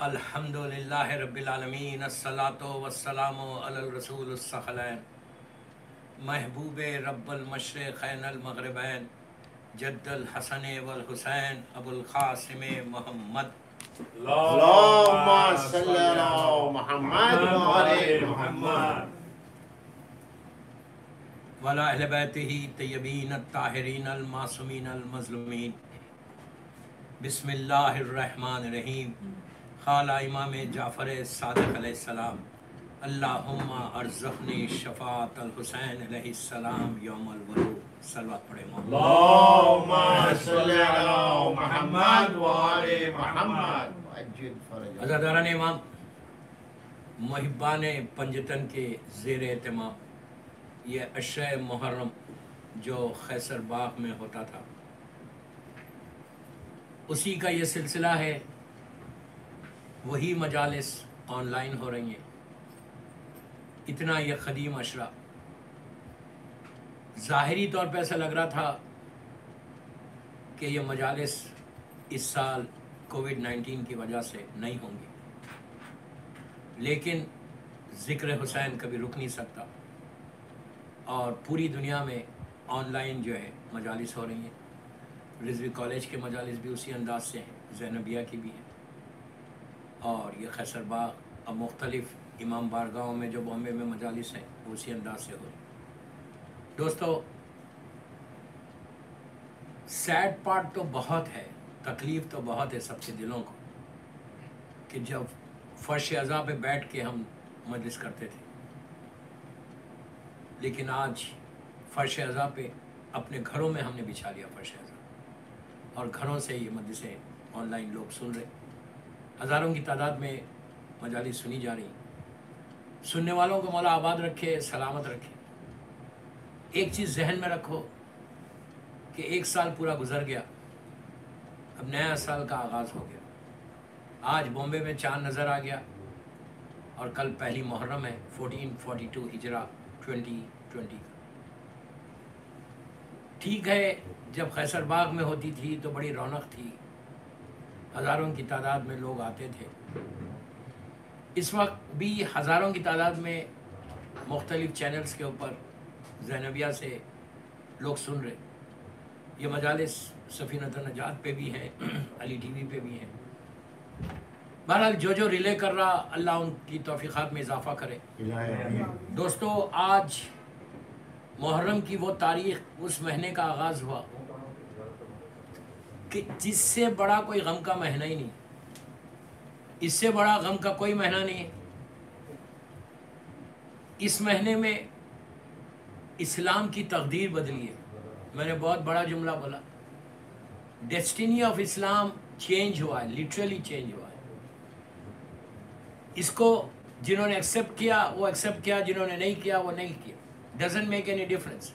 الحمدللہ رب العالمین، الصلاۃ والسلام علی الرسول الثقلین، محبوب رب المشرقین المغربین، جد الحسن والحسین ابو القاسم محمد اللهم صل على محمد وآل محمد وعلی اہل بیتہ طیبین الطاہرین المعصومین المظلومین۔ بسم اللہ الرحمن الرحیم۔ قال امام جعفر صادق علیہ السلام: اللہم ارزقنی شفاعت الحسین علیہ السلام یوم الولوء۔ صلوات پڑھیں محمد۔ اللهم صل على محمد وآل محمد وعجل فرجهم۔ عزاداران امام، محبان پنجتن کے زیر اہتمام یہ عشرہ محرم جو خیسر باغ میں ہوتا تھا، اسی کا یہ سلسلہ ہے۔ وہی مجالس آن لائن ہو رہی ہیں۔ اتنا یہ قدیم عشرہ، ظاہری طور پہ ایسا لگ رہا تھا کہ یہ مجالس اس سال کووڈ-19 کی وجہ سے نہیں ہوں گی، لیکن ذکر حسین کبھی رک نہیں سکتا، اور پوری دنیا میں آن لائن جو ہے مجالس ہو رہی ہیں۔ رضوی کالج کے مجالس بھی اسی انداز سے ہیں، زینبیہ کی بھی ہیں، اور یہ خیسر باغ اب مختلف امام بارگاہوں میں جو بامبے میں مجالس ہیں وہ اسی انداز سے ہو رہی ہیں۔ دوستو، سیڈ پارٹ تو بہت ہے، تکلیف تو بہت ہے سب کے دلوں کو، کہ جب فرش عزا پہ بیٹھ کے ہم مجلس کرتے تھے، لیکن آج فرش عزا پہ اپنے گھروں میں ہم نے بچھا لیا فرش عزا، اور گھروں سے یہ مجلسیں آن لائن لوگ سن رہے، ہزاروں کی تعداد میں مجالس سنی جا رہی۔ سننے والوں کو مولا آباد رکھے، سلامت رکھے۔ ایک چیز ذہن میں رکھو کہ ایک سال پورا گزر گیا، اب نیا سال کا آغاز ہو گیا۔ آج بامبے میں چاند نظر آ گیا، اور کل پہلی محرم ہے، 1442 ہجرہ 2020 کا۔ ٹھیک ہے، جب خیسر باغ میں ہوتی تھی تو بڑی رونق تھی، ہزاروں کی تعداد میں لوگ آتے تھے۔ اس وقت بھی ہزاروں کی تعداد میں مختلف چینلز کے اوپر زینبیہ سے لوگ سن رہے۔ یہ مجالس سفینۃ النجات پہ بھی ہیں، علی ٹی وی پہ بھی ہیں۔ بہرحال جو ریلے کر رہا، اللہ ان کی توفیقات میں اضافہ کرے۔ دوستو، آج محرم کی وہ تاریخ، اس مہینے کا آغاز ہوا کہ جس سے بڑا کوئی غم کا مہینہ ہی نہیں، اس سے بڑا غم کا کوئی مہینہ نہیں ہے۔ اس مہینے میں اسلام کی تقدیر بدلی ہے۔ میں نے بہت بڑا جملہ بولا، ڈیسٹینی آف اسلام چینج ہوا ہے، لٹرلی چینج ہوا ہے۔ اس کو جنہوں نے ایکسیپٹ کیا وہ ایکسیپٹ کیا، جنہوں نے نہیں کیا وہ نہیں کیا، ڈزنٹ میک اینی ڈفرینس۔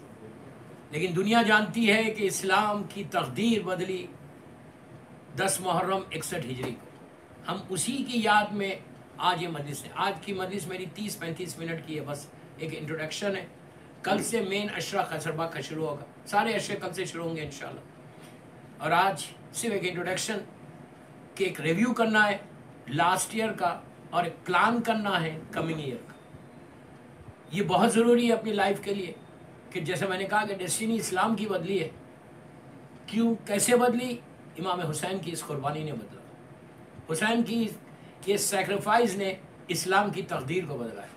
لیکن دنیا جانتی ہے کہ اسلام کی تقدیر بدلی 10 محرم 61 ہجری کو۔ ہم اسی کی یاد میں آج یہ مجلس ہے۔ آج کی مجلس میری 30-35 منٹ کی ہے، بس ایک انٹروڈکشن ہے۔ کل سے مین عشرہ خیسر باغ کا شروع ہوگا، سارے عشرے کل سے شروع ہوں گے انشاءاللہ۔ اور آج صرف ایک انٹروڈکشن کہ ایک ریویو کرنا ہے لاسٹ ایئر کا، اور ایک پلان کرنا ہے کمنگ ایئر کا۔ یہ بہت ضروری ہے اپنی لائف کے لیے، کہ جیسے میں نے کہا کہ ڈیسٹینی اسلام کی بدلی ہے۔ کیوں، کیسے بدلی؟ امام حسین کی اس قربانی نے بدلا۔ حسین کی یہ سیکریفائز نے اسلام کی تقدیر کو بدلا ہے۔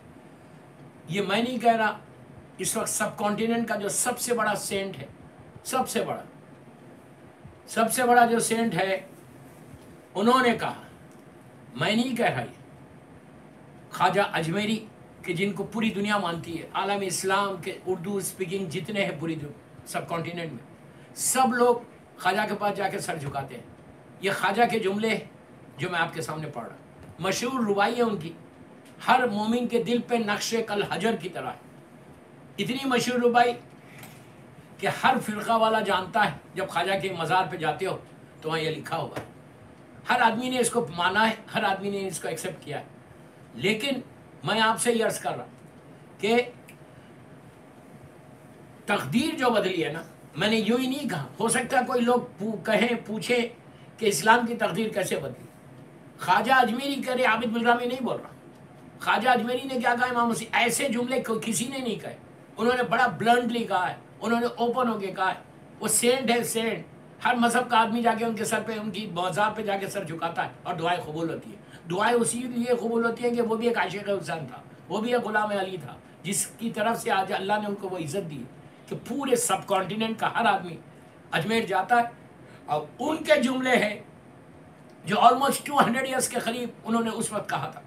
یہ میں نہیں کہہ رہا، اس وقت سب کانٹیننٹ کا جو سب سے بڑا سینٹ ہے، سب سے بڑا جو سینٹ ہے، انہوں نے کہا، میں نہیں کہہ رہا، یہ خواجہ اجمیری، کہ جن کو پوری دنیا مانتی ہے، عالم اسلام کے اردو اسپیکنگ جتنے ہیں پوری سب کانٹیننٹ میں، سب لوگ خواجہ کے پاس جا کے سر جھکاتے ہیں۔ یہ خواجہ کے جملے ہیں جو میں آپ کے سامنے پڑھ رہا ہوں، مشہور ربائی ہے ان کی، ہر مومن کے دل پہ نقش کل حجر کی طرح ہے۔ اتنی مشہور ربائی کہ ہر فرقہ والا جانتا ہے، جب خواجہ کے مزار پہ جاتے ہو تو وہاں یہ لکھا ہوا ہے۔ ہر آدمی نے اس کو مانا ہے، ہر آدمی نے اس کو ایکسیپٹ کیا ہے۔ لیکن میں آپ سے یہ عرض کر رہا کہ تقدیر جو بدلی ہے نا، میں نے یوں ہی نہیں کہا، ہو سکتا ہے کوئی لوگ پوچھیں کہ اسلام کی تقدیر کیسے بدلی۔ خواجہ اجمیری کہہ رہے، عابد ملرامی نہیں بول رہا. خواجہ اجمیری نے کیا کہا امام حسین؟ ایسے جملے کسی نے نہیں کہے. انہوں نے بڑا بلنٹلی کہا ہے، انہوں نے اوپن ہو کے کہا ہے. وہ سینٹ ہے، سینٹ. ہر مذہب کا آدمی جا کے ان کے سر پہ، ان کی مزار پہ جا کے سر جھکاتا ہے اور دعائیں قبول ہوتی ہے. دعائیں اسی لیے قبول ہوتی ہیں کہ وہ بھی ایک عاشق حسین تھا، وہ بھی ایک غلام علی تھا، جس کی طرف سے آج اللہ نے ان کو وہ عزت دی کہ پورے سب کانٹیننٹ کا ہر آدمی اجمیر جاتا ہے. اور ان کے جملے ہیں جو آلموسٹ 200 ایئرس کے قریب انہوں نے اس وقت کہا تھا.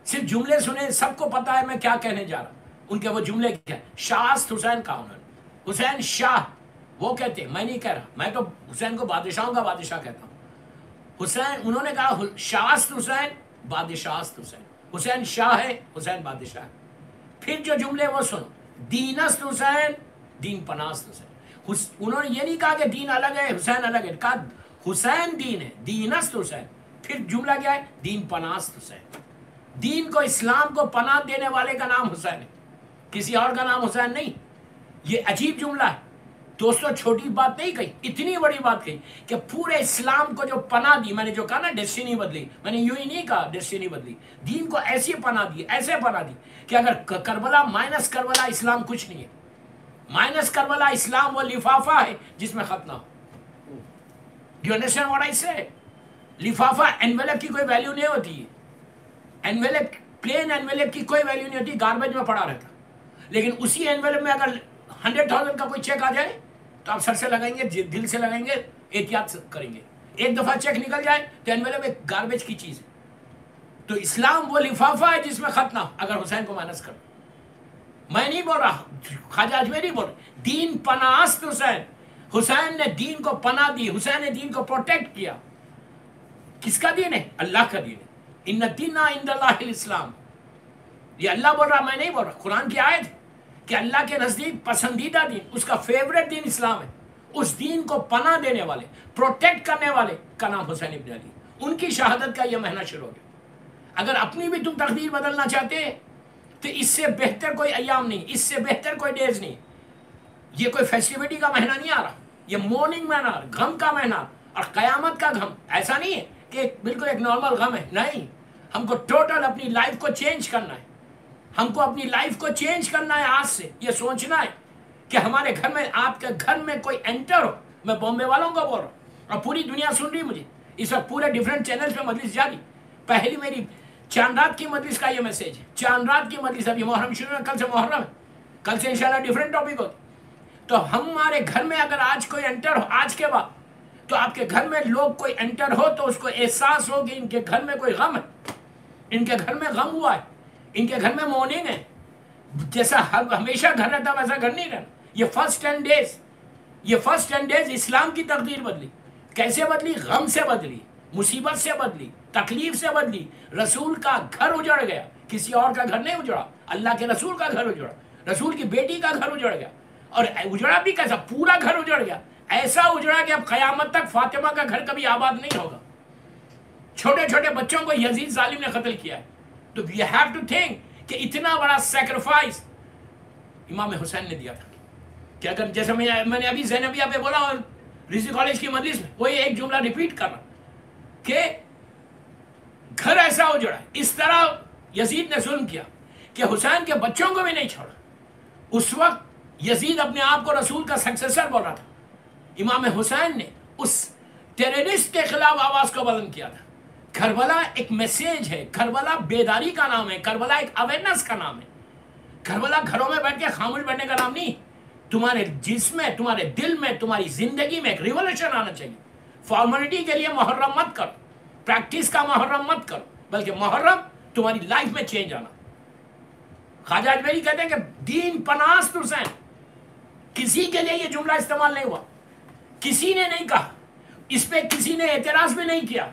صرف جملے سنے، سب کو پتا ہے میں کیا کہنے جا رہا ہوں. ان کے وہ جملے کیا؟ شاست حسین کہا انہوں نے. حسین شاہ وہ کہتے ہیں، میں نہیں کہہ رہا، میں تو حسین کو بادشاہوں کا بادشاہ کہتا ہوں. حسین انہوں نے کہا شاست حسین، بادشاہست حسین. حسین شاہ ہے، حسین بادشاہ ہے. پھر جو جملے وہ سنو، دینست حسین، دین پناست حسین. انہوں نے یہ نہیں کہا کہ دین الگ ہے حسین الگ ہے، کہا حسین دین ہے، دینست حسین. پھر جملہ کیا ہے؟ دین پناست حسین. دین کو، اسلام کو پناہ دینے والے کا نام حسین ہے، کسی اور کا نام حسین نہیں. یہ عجیب جملہ ہے دوستو، چھوٹی بات نہیں کہی، اتنی بڑی بات کہی کہ پورے اسلام کو جو پناہ دی. میں نے جو کہا نا ڈیسٹینی بدلی، میں نے یوں ہی نہیں کہا ڈیسٹینی بدلی. دین کو ایسی پناہ دی، ایسے پناہ دی کہ اگر کربلا مائنس کربلا اسلام کچھ نہیں ہے. مائنس کربلا اسلام وہ لفافہ ہے جس میں ختم ہو. Do you understand what I say? لفافہ، انویلپ کی کوئی ویلیو نہیں ہوتی ہے. انویلپ، پلین انویلپ کی کوئی ویلیو نہیں ہوتی، گاربیج میں پڑا رہتا. لیکن اسی انویلپ میں اگر 100,000 کا کوئی چیک آ جائے تو آپ سر سے لگائیں گے، دل سے لگائیں گے، احتیاط کریں گے. ایک دفعہ چیک نکل جائے تو انویلپ ایک گاربیج کی چیز ہے. تو اسلام وہ لفافہ ہے جس میں ختم ہو اگر حسین کو مائنس کر. میں نہیں بول رہا، خواجہ اجمیری بول رہا. دین پناست حسین، حسین نے دین کو پناہ دی، حسین نے دین کو پروٹیکٹ کیا. کس کا دین ہے؟ اللہ کا دین ہے. ان الدین عند اللہ الاسلام. یہ اللہ بول رہا، میں نہیں بول رہا. قرآن کی آیت کہ اللہ کے نزدیک پسندیدہ دین، اس کا فیوریٹ دین اسلام ہے. اس دین کو پناہ دینے والے، پروٹیکٹ کرنے والے کا نام حسین ابن علی. ان کی شہادت کا یہ مہینہ شروع ہو گیا. اگر اپنی بھی تم تقدیر بدلنا چاہتے تو اس سے بہتر کوئی ایام نہیں، اس سے بہتر کوئی ڈیز نہیں. یہ کوئی فیسٹیوٹی کا مہینہ نہیں آ رہا، یہ مورننگ مہینہ، غم کا مہینہ اور قیامت کا غم. ایسا نہیں ہے کہ بالکل ایک نارمل غم ہے، نہیں. ہم کو ٹوٹل اپنی لائف کو چینج کرنا ہے. ہم کو اپنی لائف کو چینج کرنا ہے. آج سے یہ سوچنا ہے کہ ہمارے گھر میں، آپ کے گھر میں کوئی انٹر ہو. میں بامبے والوں کو بول رہا ہوں اور پوری دنیا سن رہی مجھے اس وقت، پورے ڈیفرنٹ چینلز پہ مجلس جاری. پہلی میری چاند رات کی مجلس کا یہ میسیج ہے. چاند رات کی مجلس، ابھی محرم شروع ہے، کل سے محرم ہے، کل سے انشاءاللہ ڈیفرنٹ ٹاپک ہوتا. تو ہمارے گھر میں اگر آج کوئی انٹر ہو، آج کے بعد تو آپ کے گھر میں لوگ کوئی انٹر ہو تو اس کو احساس ہو کہ ان کے گھر میں کوئی غم ہے، ان کے گھر میں غم ہوا ہے، ان کے گھر میں مورننگ ہے. جیسا ہمیشہ گھر رہتا ویسا گھر نہیں رہنا. یہ فرسٹ 10 ڈیز اسلام کی تقدیر بدلی. کیسے بدلی؟ غم سے بدلی، مصیبت سے بدلی، تکلیف سے بدلی. رسول کا گھر اجڑ گیا، کسی اور کا گھر نہیں اجڑا، اللہ کے رسول کا گھر اجڑا، رسول کی بیٹی کا گھر اجڑ گیا. اور اجڑا بھی کیسا؟ پورا گھر اجڑ گیا. ایسا اجڑا کہ اب قیامت تک فاطمہ کا گھر کبھی آباد نہیں ہوگا. چھوٹے چھوٹے بچوں کو یزید ظالم نے قتل کیا ہے. تو we have to think کہ اتنا بڑا سیکریفائس امام حسین نے دیا تھا کہ اگر جیسے میں نے ابھی زینبیہ پہ بولا اور رضی کالج کی مجلس میں وہی ایک جملہ ریپیٹ کر رہا کہ گھر ایسا اجڑا. اس طرح یزید نے ظلم کیا کہ حسین کے بچوں کو بھی نہیں چھوڑا. اس وقت یزید اپنے آپ کو رسول کا سکسیسر بول رہا تھا. امام حسین نے اس ٹیررسٹ کے خلاف آواز کو بلند کیا تھا. کربلا ایک میسیج ہے، کربلا بیداری کا نام ہے، کربلا ایک اویئرنیس کا نام ہے. کربلا گھروں میں بیٹھ کے خاموش بیٹھنے کا نام نہیں. تمہارے جسم میں، تمہارے دل میں، تمہاری زندگی میں ایک ریولوشن آنا چاہیے. فارملٹی کے لیے محرم مت کرو، پریکٹس کا محرم مت کرو، بلکہ محرم تمہاری لائف میں چینج آنا. خواجہ اجمیری کہتے ہیں کہ دین پناست حسین. کسی کے لیے یہ جملہ استعمال نہیں ہوا، کسی نے نہیں کہا، اس پہ کسی نے اعتراض بھی نہیں کیا.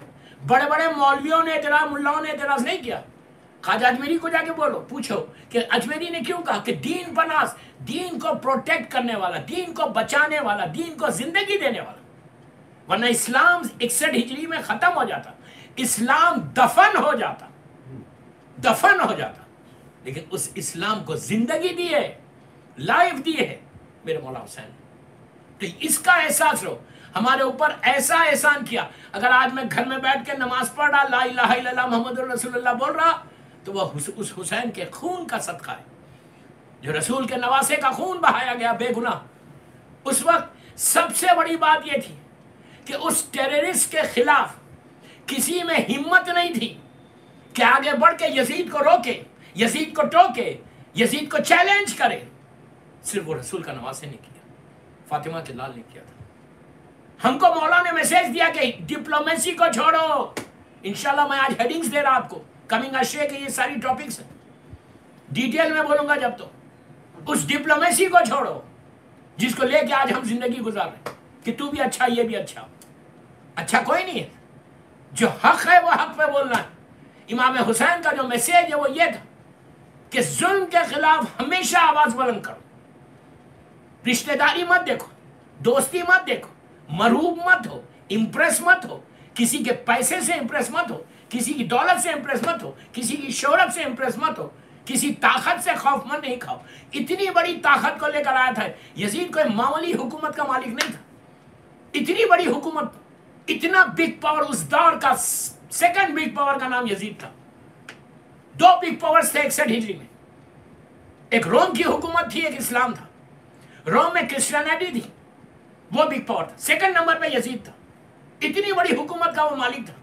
بڑے بڑے مولویوں نے اعتراض، ملاؤں نے اعتراض نہیں کیا. خواجہ اجمیری کو جا کے بولو، پوچھو کہ اجمیری نے کیوں کہا کہ دین پناس، دین کو پروٹیکٹ کرنے والا، دین کو بچانے والا، دین کو زندگی دینے والا. ورنہ اسلام 61 ہجری میں ختم ہو جاتا، اسلام دفن ہو جاتا، دفن ہو جاتا. لیکن اس اسلام کو زندگی دی ہے، لائف دی ہے میرے مولا حسین. تو اس کا احساس رہو. ہمارے اوپر ایسا احسان کیا. اگر آج میں گھر میں بیٹھ کے نماز پڑھ رہا، لا الہ الا اللہ محمد رسول اللہ بول رہا، تو وہ اس حسین کے خون کا صدقہ ہے جو رسول کے نواسے کا خون بہایا گیا بے گناہ. اس وقت سب سے بڑی بات یہ تھی کہ اس ٹیررسٹ کے خلاف کسی میں ہمت نہیں تھی کہ آگے بڑھ کے یزید کو روکے، یزید کو ٹوکے، یزید کو چیلنج کرے. صرف وہ رسول کا نواسے نے کیا، فاطمہ کے لال نے کیا تھا. ہم کو مولا نے میسج دیا کہ ڈپلومیسی کو چھوڑو. انشاءاللہ میں آج ہیڈنگز دے رہا آپ کو، کمنگ اشیاء کے یہ ساری ٹاپکس ہیں، ڈیٹیل میں بولوں گا جب تو. اس ڈپلومیسی کو چھوڑو جس کو لے کے آج ہم زندگی گزار رہے ہیں کہ تو بھی اچھا یہ بھی اچھا. اچھا کوئی نہیں ہے، جو حق ہے وہ حق پہ بولنا ہے. امام حسین کا جو میسیج ہے وہ یہ تھا کہ ظلم کے خلاف ہمیشہ آواز بلند کرو. رشتہ داری مت دیکھو، دوستی مت دیکھو، مرعوب مت ہو، امپریس مت ہو، کسی کے پیسے سے امپریس مت ہو، کسی کی دولت سے امپریس مت ہو، کسی کی شہرت سے امپریس مت ہو، کسی طاقت سے خوف مت نہیں کھاؤ. اتنی بڑی طاقت کو لے کر آیا تھا. یزید کوئی معمولی حکومت کا مالک نہیں تھا. اتنی بڑی حکومت، اتنا بگ پاور، اس دور کا سیکنڈ بگ پاور کا نام یزید تھا. 2 بگ پاورز تھے 61 ہجری میں. ایک روم کی حکومت تھی، ایک اسلام تھا. روم میں کرسچینٹی تھی، وہ بگ پاور تھا. سیکنڈ نمبر پہ یزید تھا. اتنی بڑی حکومت کا وہ مالک تھا،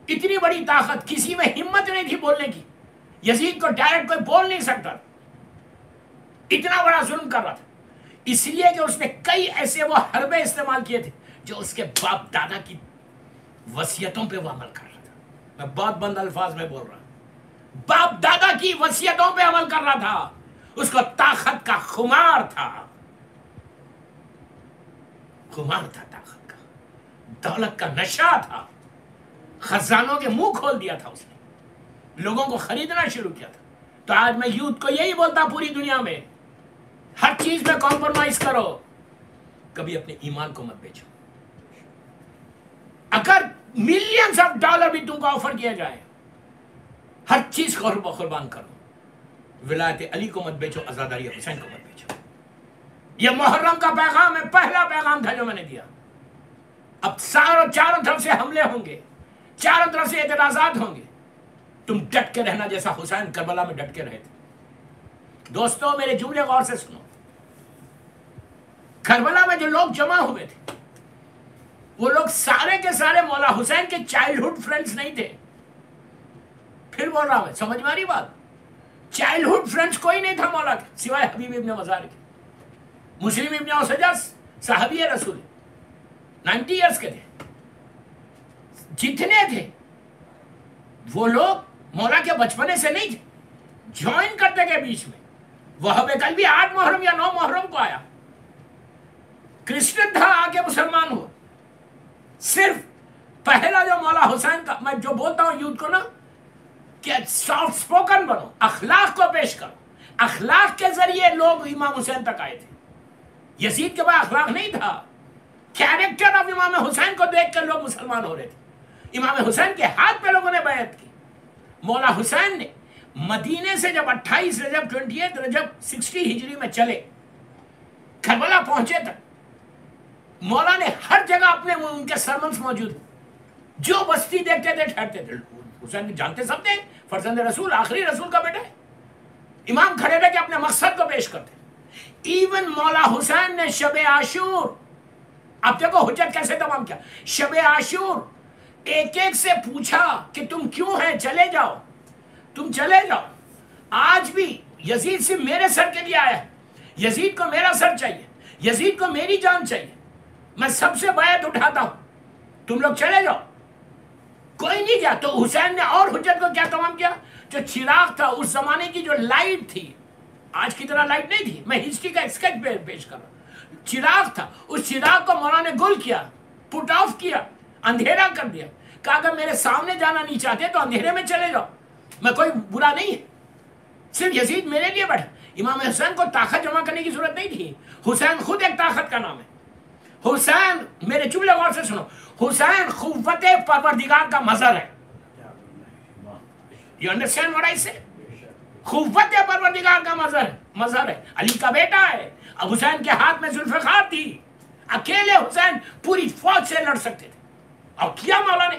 اتنی بڑی طاقت، کسی میں ہمت نہیں تھی بولنے کی. یزید کو ڈائریکٹ کوئی بول نہیں سکتا، اتنا بڑا ظلم کر رہا تھا. اس لیے کہ اس نے کئی ایسے وہ حربے استعمال کیے تھے جو اس کے باپ دادا کی وصیتوں پہ وہ عمل کر رہا تھا. میں بہت بند الفاظ میں بول رہا ہوں، باپ دادا کی وصیتوں پہ عمل کر رہا تھا. اس کو طاقت کا خمار تھا، خمار تھا طاقت کا، دولت کا نشہ تھا. خزانوں کے منہ کھول دیا تھا اس نے، لوگوں کو خریدنا شروع کیا تھا. تو آج میں یوتھ کو یہی بولتا پوری دنیا میں، ہر چیز میں کمپرومائز کرو، کبھی اپنے ایمان کو مت بیچو. اگر ملینز آف ڈالر بھی تم کو آفر کیا جائے، ہر چیز کو قربان کرو. ولایت علی کو مت بیچو، عزاداری حسین کو مت بیچو. یہ محرم کا پیغام ہے، پہلا پیغام تھا جو میں نے دیا. اب چاروں طرف سے حملے ہوں گے، چاروں طرف سے اعتراضات ہوں گے، تم ڈٹ کے رہنا جیسا حسین کربلا میں ڈٹ کے رہے تھے. دوستوں میرے جملے غور سے سنو. کربلا میں جو لوگ جمع ہوئے تھے، وہ لوگ سارے کے سارے مولا حسین کے چائلڈہڈ فرینڈز نہیں تھے. پھر بول رہا ہوں میں، سمجھ میں آ رہی بات؟ چائلڈہڈ فرینڈز کوئی نہیں تھا مولا کے سوائے حبیب ابن مزار کے. مسلم ابن اوسجس صحابی رسول 90 ایئرس کے تھے. جتنے تھے وہ لوگ مولا کے بچپنے سے نہیں تھے، جوائن کرتے گئے بیچ میں. وہاب قلبی 8 محرم یا 9 محرم کو آیا، کرسچن تھا، آگے مسلمان ہوا. صرف پہلا جو مولا حسین کا، میں جو بولتا ہوں یوتھ کو نا کہ سافٹ سپوکن بنو، اخلاق کو پیش کرو. اخلاق کے ذریعے لوگ امام حسین تک آئے تھے. یزید کے بعد اخلاق نہیں تھا. کیریکٹر آف امام حسین کو دیکھ کر لوگ مسلمان ہو رہے تھے. امام حسین کے ہاتھ پہ لوگوں نے بیعت کی. مولا حسین نے مدینے سے جب 28 رجب 28 رجب 60 ہجری میں چلے، کربلا پہنچے تک مولا نے ہر جگہ اپنے ان کے سرمنس موجود، جو بستی دیکھتے تھے ٹھہرتے تھے. حسین جانتے سب تھے، فرزند رسول، آخری رسول کا بیٹا ہے. امام کھڑے رہ کے اپنے مقصد کو پیش کرتے. ایون مولا حسین نے شب عاشور، اب دیکھو حجت کیسے تمام کیا. شب عاشور ایک ایک سے پوچھا کہ تم کیوں ہیں، چلے جاؤ، تم چلے جاؤ. آج بھی یزید سے میرے سر کے لیے آیا ہے. یزید کو میرا سر چاہیے، یزید کو میری جان چاہیے. میں سب سے بیعت اٹھاتا ہوں، تم لوگ چلے جاؤ. کوئی نہیں گیا. تو حسین نے اور حجت کو کیا تمام کیا؟ جو چراغ تھا اس زمانے کی، جو لائٹ تھی، آج کی طرح لائٹ نہیں تھی، میں ہسٹری کا اسکیچ پیش کر رہا ہوں. چراغ تھا، اس چراغ کو مولا نے گل کیا، پٹ آف کیا، اندھیرا کر دیا. کہا اگر میرے سامنے جانا نہیں چاہتے تو اندھیرے میں چلے جاؤ، میں کوئی برا نہیں ہے. صرف یزید میرے لیے بیٹھا. امام حسین کو طاقت جمع کرنے کی ضرورت نہیں تھی. حسین خود ایک طاقت کا نام ہے. حسین، میرے جملے غور سے سنو، حسین قوت پروردگار کا مظہر ہے. You understand what I say? قوت پروردگار کا مظہر ہے. علی کا بیٹا ہے. اب حسین کے ہاتھ میں ذوالفقار تھی، اکیلے حسین پوری فوج سے لڑ سکتے تھے، اور کیا مولا نے.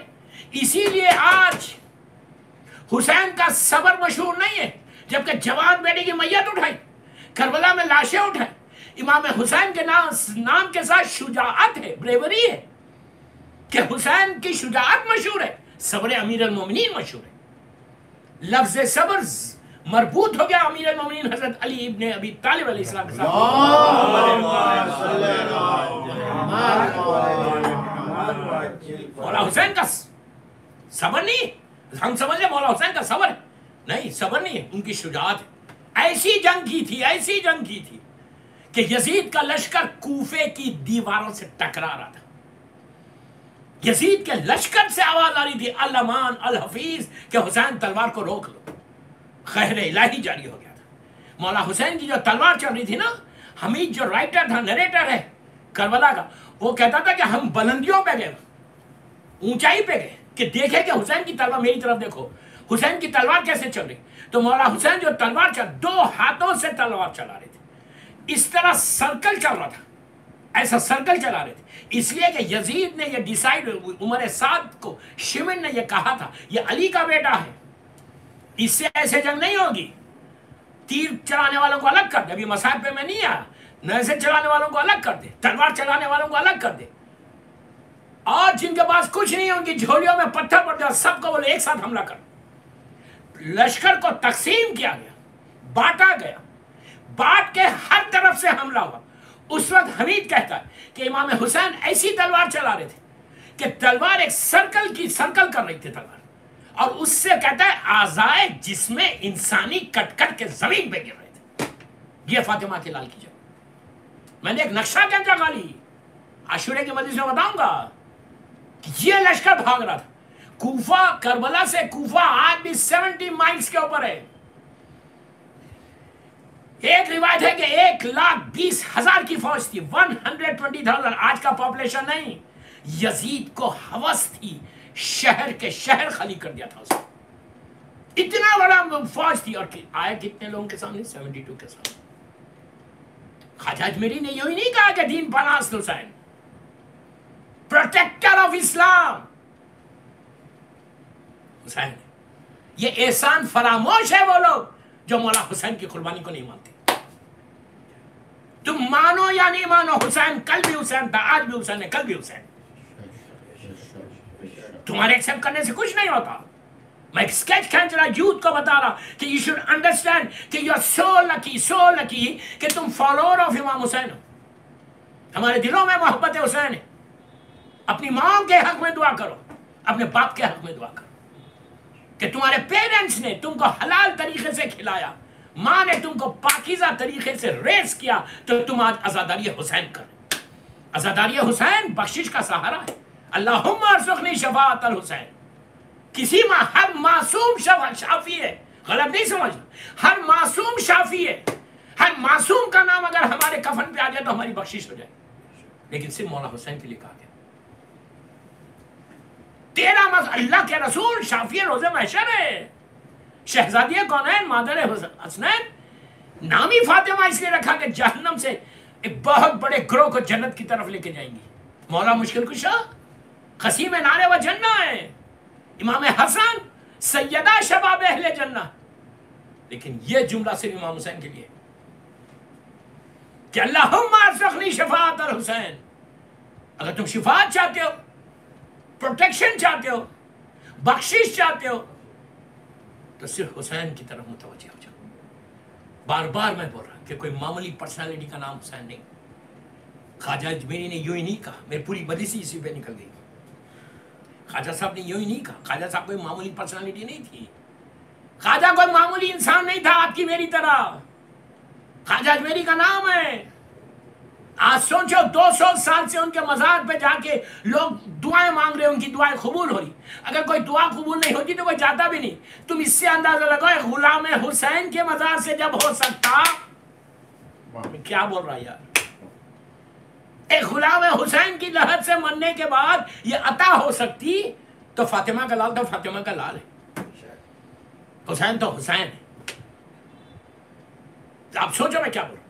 اسی لیے آج حسین کا صبر مشہور نہیں ہے، جبکہ جوان بیٹے کی میت اٹھائی، کربلا میں لاشیں اٹھائی. امام حسین کے نام کے ساتھ شجاعت ہے، بریوری ہے، کہ حسین کی شجاعت مشہور ہے، صبر امیر المومنین مشہور ہے. لفظ صبر مربوط ہو گیا امیر المومنین حضرت علی ابن ابی طالب علیہ السلام کے ساتھ. مولا حسین کا صبر نہیں ہے. ہم سمجھ لیں مولا حسین کا صبر ہے، نہیں، صبر نہیں ہے، ان کی شجاعت ہے. ایسی جنگ کی تھی، ایسی جنگ کی تھی کہ یزید کا لشکر کوفے کی دیواروں سے ٹکرا رہا تھا. یزید کے لشکر سے آواز آ رہی تھی الامان الحفیظ کہ حسین تلوار کو روک لو. خیر الہی جاری ہو گیا تھا. مولا حسین کی جو تلوار چل رہی تھی نا، حمید جو رائٹر تھا، نریٹر ہے کربلا کا، وہ کہتا تھا کہ ہم بلندیوں پہ گئے، اونچائی پہ گئے کہ دیکھیں کہ حسین کی تلوار، میری طرف دیکھو حسین کی تلوار کیسے چل رہی. تو مولا حسین جو تلوار دو ہاتھوں سے تلوار چلا رہے تھے، اس طرح سرکل چل رہا تھا، ایسا سرکل چلا رہے تھے. اس لیے کہ یزید نے یہ ڈیسائیڈ، عمر سعد کو شمن نے یہ کہا تھا یہ علی کا بیٹا ہے، اس سے ایسے جنگ نہیں ہوگی. تیر چلانے والوں کو الگ کر دے، ابھی مصاحب پہ میں نہیں آیا، نیزے چلانے والوں کو الگ کر دے، تلوار چلانے والوں کو الگ کر دے، اور جن کے پاس کچھ نہیں ہوں گی جھولیوں میں پتھر پڑ جائے، سب کو بولے ایک ساتھ حملہ کر. لشکر کو تقسیم کیا گیا، بانٹا گیا، بانٹ کے ہر طرف سے حملہ ہوا. اس وقت حمید کہتا ہے کہ امام حسین ایسی تلوار چلا رہے تھے کہ تلوار ایک سرکل کر رہی تھی تلوار، اور اس سے کہتا ہے اعضائے جسم انسانی کٹ کٹ کے زمین پہ گر رہے تھے. یہ فاطمہ کے لال کی جگہ میں نے ایک نقشہ کیا جگہ لی، عاشورے کی مجلس میں بتاؤں گا کہ یہ لشکر بھاگ رہا تھا. کوفہ، کربلا سے کوفہ آج بھی 70 مائلز کے اوپر ہے. ایک روایت ہے کہ 1,20,000 کی فوج تھی، 120,000. آج کا پاپولیشن نہیں. یزید کو ہوس تھی، شہر کے شہر خالی کر دیا تھا اس نے، اتنا بڑا فوج تھی. اور آئے کتنے لوگوں کے سامنے؟ 72 کے سامنے. خواجہ اجمیری نے یوں ہی نہیں کہا کہ دین پناس حسین، پروٹیکٹر آف اسلام حسین. یہ احسان فراموش ہے وہ لوگ جو مولا حسین کی قربانی کو نہیں مانتے. تم مانو یا نہیں مانو، حسین کل بھی حسین تھا، آج بھی حسین ہے، کل بھی حسین. تمہارے ایکسپٹ کرنے سے کچھ نہیں ہوتا. میں ایک سکیچ کھینچ رہا یوتھ کو بتا رہا کہ یو شوڈ انڈرسٹینڈ کہ یو آر سو لکی کہ تم فالوور آف امام حسین ہو. ہمارے دلوں میں محبت حسین ہے. اپنی ماں کے حق میں دعا کرو، اپنے باپ کے حق میں دعا کرو کہ تمہارے پیرنٹس نے تم کو حلال طریقے سے کھلایا، ماں نے تم کو پاکیزہ طریقے سے ریز کیا، تو تم آج عزاداری حسین کر. عزاداری حسین بخشش کا سہارا ہے. اللہم ارزقنی شفاعت الحسین. کسی ہر معصوم شافی ہے، غلط نہیں سمجھنا، ہر معصوم شافی ہے. ہر معصوم کا نام اگر ہمارے کفن پہ آ جائے تو ہماری بخشش ہو جائے. لیکن صرف مولا حسین کے لیے کہا گیا. تیرا اللہ کے رسول شافی روز محشر ہے، شہزادی کونین، مادر حسنین. نامی فاطمہ اس لیے رکھا کہ جہنم سے ایک بہت بڑے گروہ کو جنت کی طرف لے کے جائیں گی. مولا مشکل کشا قسیم نعرے و جنہ ہے. امام حسن سیدہ شباب اہل جنہ. لیکن یہ جملہ صرف امام حسین کے لیے کہ اللہم ارزقنی شفاعت الحسین. اگر تم شفاعت چاہتے ہو، پروٹیکشن چاہتے ہو، بخشش چاہتے ہو، تو صرف حسین کی طرف متوجہ ہو جاؤ. بار بار میں بول رہا ہوں کہ کوئی معمولی پرسنالٹی کا نام حسین نہیں. خواجہ اجمیری نے یوں ہی نہیں کہا، میری پوری مجلس اسی پہ نکل گئی. خواجہ صاحب نے یوں ہی نہیں کہا. خواجہ صاحب کوئی معمولی پرسنالٹی نہیں تھی. خواجہ کوئی معمولی انسان نہیں تھا آپ کی میری طرح. خواجہ اجمیری کا نام ہے. آج سوچو 200 سال سے ان کے مزار پہ جا کے لوگ دعائیں مانگ رہے ہیں، ان کی دعائیں قبول ہو رہی. اگر کوئی دعا قبول نہیں ہوتی تو کوئی جاتا بھی نہیں. تم اس سے اندازہ لگاؤ غلام حسین کے مزار سے جب ہو سکتا، میں کیا بول رہا یار، ایک غلام حسین کی لہر سے مرنے کے بعد یہ عطا ہو سکتی، تو فاطمہ کا لال تو فاطمہ کا لال ہے، حسین تو حسین ہے. آپ سوچو میں کیا بول رہا ہوں.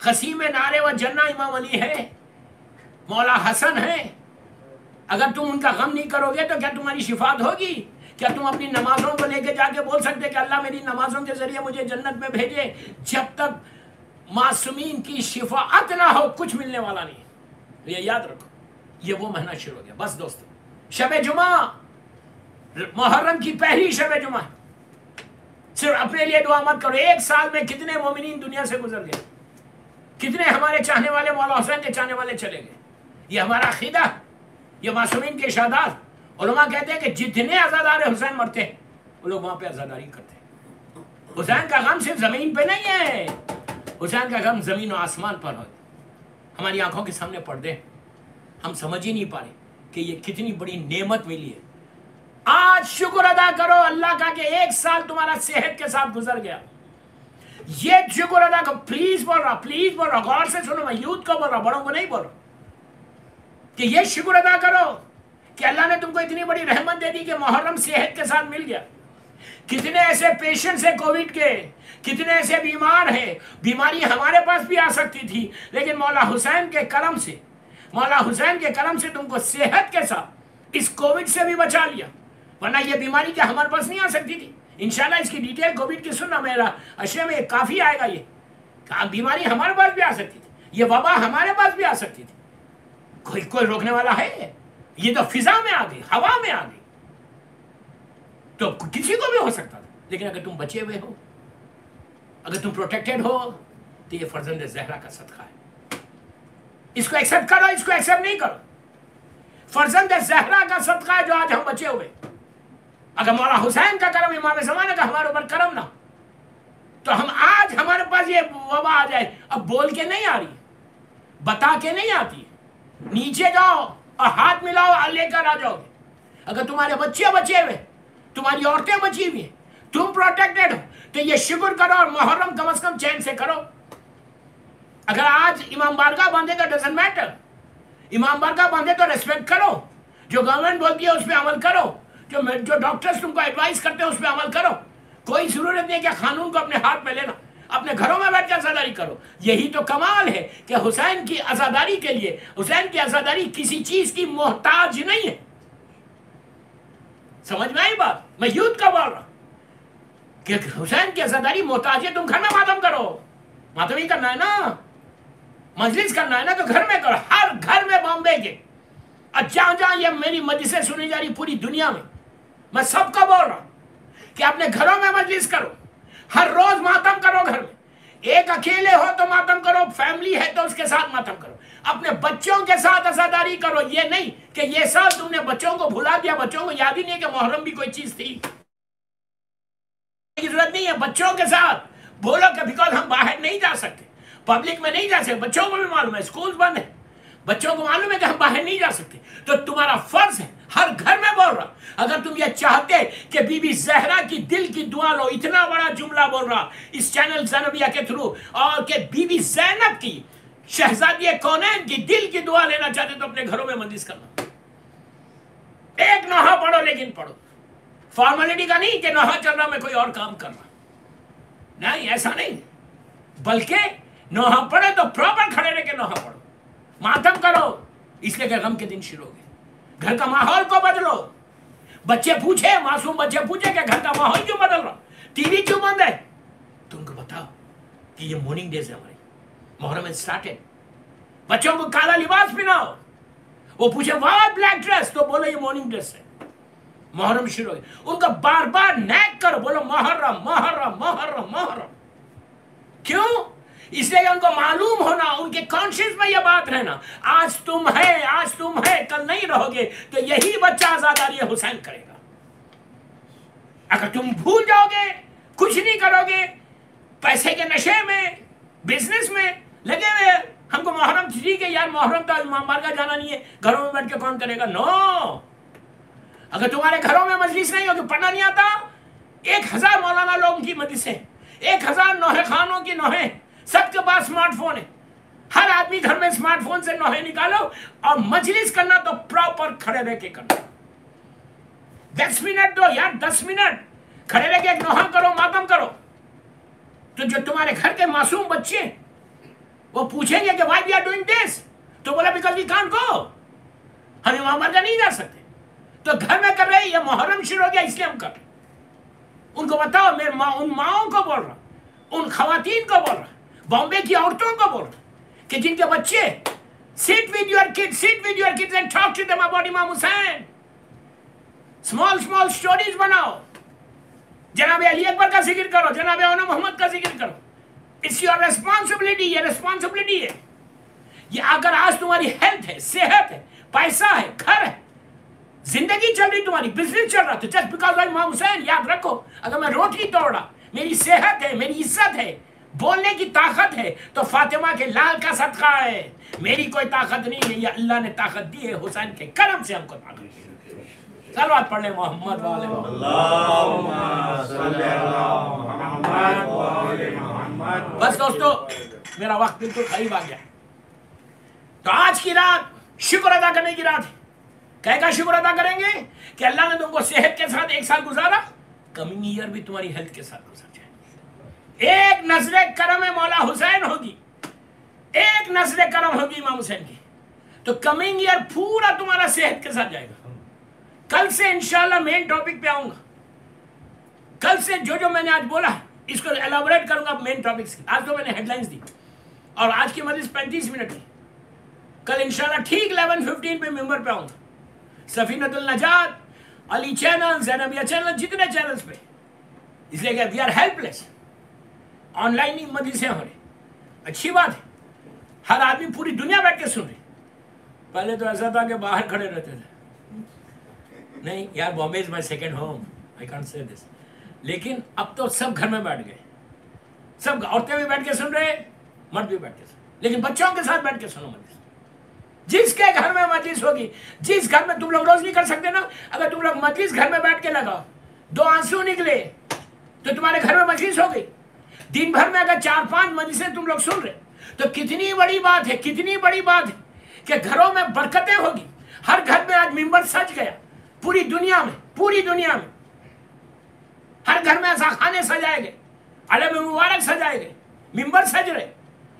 قسیم نعرے و جنہ امام علی ہے، مولا حسن ہے. اگر تم ان کا غم نہیں کرو گے تو کیا تمہاری شفاعت ہوگی؟ کیا تم اپنی نمازوں کو لے کے جا کے بول سکتے کہ اللہ میری نمازوں کے ذریعے مجھے جنت میں بھیجے؟ جب تک معصومین کی شفاعت نہ ہو کچھ ملنے والا نہیں. یہ یاد رکھو. یہ وہ مہینہ شروع ہو گیا. بس دوستو، شب جمعہ، محرم کی پہلی شب جمعہ. صرف اپنے لیے دعا مت کرو. ایک سال میں کتنے مومنین دنیا سے گزر گئے، کتنے ہمارے چاہنے والے مولا حسین کے چاہنے والے چلے گئے. یہ ہمارا عقیدہ، یہ معصومین کے ارشادات. علماء کہتے ہیں کہ جتنے عزادار حسین مرتے ہیں وہ لوگ وہاں پہ عزاداری کرتے ہیں. حسین کا غم صرف زمین پہ نہیں ہے، حسین کا غم زمین و آسمان پر ہو. ہماری آنکھوں کے سامنے پردے، ہم سمجھ ہی نہیں پا رہے کہ یہ کتنی بڑی نعمت ملی ہے. آج شکر ادا کرو اللہ کا کہ ایک سال تمہارا صحت کے ساتھ گزر گیا. یہ شکر ادا کرو. پلیز بول رہا، غور سے سنو. میں یوتھ کو بول رہا، بڑوں کو نہیں بول رہا. کہ یہ شکر ادا کرو کہ اللہ نے تم کو اتنی بڑی رحمت دے دی کہ محرم صحت کے ساتھ مل گیا. کتنے ایسے پیشنٹس ہیں کووڈ کے، کتنے ایسے بیمار ہیں. بیماری ہمارے پاس بھی آ سکتی تھی، لیکن مولا حسین کے کرم سے تم کو صحت کے ساتھ اس کووڈ سے بھی بچا لیا. ورنہ یہ بیماری کیا ہمارے پاس نہیں آ سکتی تھی؟ انشاءاللہ اس کی ڈیٹیل کووڈ کی سننا، میرا اشیاء میں کافی آئے گا. یہ بیماری ہمارے پاس بھی آ سکتی تھی، یہ وبا ہمارے پاس بھی آ سکتی تھی. کوئی روکنے والا ہے؟ یہ تو فضا میں آ گئی، ہوا میں آ گئی، تو کسی کو بھی ہو سکتا تھا. لیکن اگر تم بچے ہوئے ہو، اگر تم پروٹیکٹڈ ہو، تو یہ فرزند زہرا کا صدقہ ہے. اس کو ایکسپٹ کرو، اس کو ایکسپٹ نہیں کرو. فرزند زہرا کا صدقہ ہے جو آج ہم بچے ہوئے. اگر مولا حسین کا کرم، امام زمانہ کا ہمارے اوپر کرم نہ، تو ہم آج ہمارے پاس یہ وبا آ جائے. اب بول کے نہیں آ رہی، بتا کے نہیں آتی. نیچے جاؤ اور ہاتھ ملاؤ، لے کر آ جاؤ گے. اگر تمہارے بچے بچے ہوئے، تمہاری عورتیں بچی ہوئی ہیں، تم پروٹیکٹڈ ہو، تو یہ شکر کرو اور محرم کم از کم چین سے کرو. اگر آج امام بارگاہ باندھے تو ڈزنٹ میٹر، امام بارگاہ باندھے تو ریسپیکٹ کرو. جو گورنمنٹ بولتی ہے اس پہ عمل کرو، جو ڈاکٹرز تم کو ایڈوائز کرتے ہیں اس پہ عمل کرو. کوئی ضرورت نہیں کہ قانون کو اپنے ہاتھ میں لینا. اپنے گھروں میں بیٹھ کے عزاداری کرو. یہی تو کمال ہے کہ حسین کی عزاداری کے لیے، حسین کی عزاداری کسی چیز کی محتاج نہیں ہے. سمجھ میں آئی بات؟ میں یوتھ کا بول رہا کہ حسین کی عزاداری محتاج ہے. تم گھر میں ماتم کرو، ماتم ہی کرنا ہے نا، مجلس کرنا ہے نا، تو گھر میں کرو. ہر گھر میں بامبے کے، جہاں جہاں یہ میری مجلسیں سنی جا رہی پوری دنیا میں سب کا بول رہا ہوں کہ اپنے گھروں میں مجلس کرو. ہر روز ماتم کرو گھر میں. ایک اکیلے ہو تو ماتم کرو، فیملی ہے تو اس کے ساتھ ماتم کرو. اپنے بچوں کے ساتھ عزاداری کرو. یہ نہیں کہ یہ سال تم نے بچوں کو بھلا دیا، بچوں کو یاد ہی نہیں ہے کہ محرم بھی کوئی چیز تھی. کی ضرورت نہیں ہے. بچوں کے ساتھ بولو کہ بیکاز ہم باہر نہیں جا سکتے، پبلک میں نہیں جا سکتے. بچوں کو بھی معلوم ہے اسکول بند ہے، بچوں کو معلوم ہے کہ ہم باہر نہیں جا سکتے. تو تمہارا فرض ہے، ہر گھر میں بول رہا. اگر تم یہ چاہتے کہ بی بی زہرا کی دل کی دعا لو، اتنا بڑا جملہ بول رہا اس چینل زینبیہ کے تھرو، اور کہ بی بی زینب کی، شہزادی کونین کی دل کی دعا لینا چاہتے تو اپنے گھروں میں مجلس کرنا. ایک نوحہ پڑھو، لیکن پڑھو. فارمیلٹی کا نہیں کہ نوحہ چل رہا میں کوئی اور کام کرنا، نہیں، ایسا نہیں. بلکہ نوحہ پڑھے تو پراپر کھڑے رہ کے نوحہ پڑھو، ماتم کرو. اس لیے کہ غم کے دن شروع ہو گئے. گھر کا ماحول کو بدلو. بچے پوچھے، معصوم بچے پوچھے کہ گھر کا ماحول کیوں بدل رہا، ٹی وی کیوں بند ہے، تم کو بتاؤ کہ یہ مارننگ ڈیز ہے ہمارے. محرم اسٹارٹڈ. بچوں کو کالا لباس پہناؤ. وہ پوچھے وائی بلیک ڈریس، تو بولو یہ مارننگ ڈریس ہے. محرم شروع ہو گیا. ان کو بار بار نیک کرو، بولو محرم محرم محرم محرم. کیوں؟ اس لیے ان کو معلوم ہونا، ان کے کانشیس میں یہ بات رہنا، آج تم ہے کل نہیں رہو گے. تو یہی بچہ عزاداری حسین کرے گا. اگر تم بھول جاؤ گے، کچھ نہیں کرو گے، پیسے کے نشے میں، بزنس میں لگے ہوئے، ہم کو محرم ٹھیک ہے یار، محرم تو امام بارگاہ جانا نہیں ہے، گھروں میں بیٹھ کے کون کرے گا؟ نو. اگر تمہارے گھروں میں مجلس نہیں ہوگی، پڑھنا نہیں آتا، 1000 مولانا لوگوں کی مجلسیں، 1000 نوحے خانوں کی نوحے، سب کے پاس اسمارٹ فون ہے. ہر آدمی گھر میں اسمارٹ فون سے نوحے نکالو، اور مجلس کرنا تو پراپر کھڑے رہ کے کرنا. 10 منٹ دو یار، 10 منٹ کھڑے رہ کے ایک نوحہ کرو، ماتم کرو. تو جو تمہارے گھر کے معصوم بچے وہ پوچھیں گے کہ why we are doing this, تو بولا بیکاز وی کانٹ گو، ہم امام بارگاہ نہیں جا سکتے. تو گھر میں کر رہے یہ محرم شروع ہو گیا اس لیے ہم کر رہے. ان کو بتاؤ، میں ان ماؤں کو بول رہا، ان خواتین کو بول رہا، بامبے کی عورتوں کو بول رہا کہ جن کے بچے sit with your kids and talk to them about Imam Hussain. small stories بناؤ، جناب علی اکبر کا ذکر کرو، جناب اونا محمد کا ذکر کرو. It's your responsibility، یہ responsibility ہے. یہ اگر آج تمہاری ہیلتھ ہے، صحت ہے، پیسہ ہے، گھر ہے، زندگی چل رہی، تمہاری بزنس چل رہا، تو just because of امام حسین یاد رکھو، اگر میں روٹی توڑا، میری صحت ہے، میری عزت ہے، بولنے کی طاقت ہے، تو فاطمہ کے لال کا صدقہ ہے. میری کوئی طاقت نہیں ہے، یہ اللہ نے طاقت دی ہے، حسین کے کرم سے ہم کو طاقت دی. صلوات پڑھ لیں محمد والے محمد. اللہم صلی علی محمد وآل محمد. بس دوستو، میرا وقت بالکل قریب آ گیا. تو آج کی رات شکر ادا کرنے کی رات ہے. کہے گا شکر ادا کریں گے کہ اللہ نے تم کو صحت کے ساتھ ایک سال گزارا، کمنگ ایئر بھی تمہاری ہیلتھ کے ساتھ گزر جائے. ایک نظر کرم مولا حسین ہوگی، ایک نظر کرم ہوگی امام حسین کی، تو کمنگ ایئر پورا تمہارا صحت کے ساتھ جائے گا. کل سے انشاءاللہ مین ٹاپک پہ آؤں گا. کل سے جو میں نے آج بولا اس کو ایلابوریٹ کروں گا مین ٹاپکس کی. آج تو میں نے ہیڈ لائنز دی اور آج کی مجلس 35 منٹ کی. کل انشاءاللہ ٹھیک 11:15 پہ ممبر پہ آؤں گا. سفینۃ النجات، علی چینل، زینبیہ چینل، جتنے چینلز پہ، اس لیے کہ we are helpless. On line مجلسیں ہو رہی، اچھی بات ہے. ہر آدمی پوری دنیا بیٹھ کے سن رہے. پہلے تو ایسا تھا کہ باہر کھڑے رہتے تھے، نہیں یار Bombay is my second home, I can't say this. لیکن اب تو سب گھر میں بیٹھ گئے، سب عورتیں بھی بیٹھ کے سن رہے، مرد بھی بیٹھ کے سن. لیکن بچوں کے ساتھ بیٹھ کے سنو مجلس. جس کے گھر میں مجلس ہوگی، جس گھر میں تم لوگ روز نہیں کر سکتے نا، اگر تم لوگ مجلس گھر میں بیٹھ کے لگاؤ، 2 آنسو نکلے تو تمہارے گھر میں مجلس ہو گئی. دن بھر میں اگر 4-5 مجلسیں تم لوگ سن رہے تو کتنی بڑی بات ہے، کتنی بڑی بات ہے کہ گھروں میں برکتیں ہوگی. ہر گھر میں آج ممبر سج گیا، پوری دنیا میں، پوری دنیا میں ہر گھر میں ایسا خانے سجائے گئے، علم مبارک سجائے گئے، ممبر سج رہے.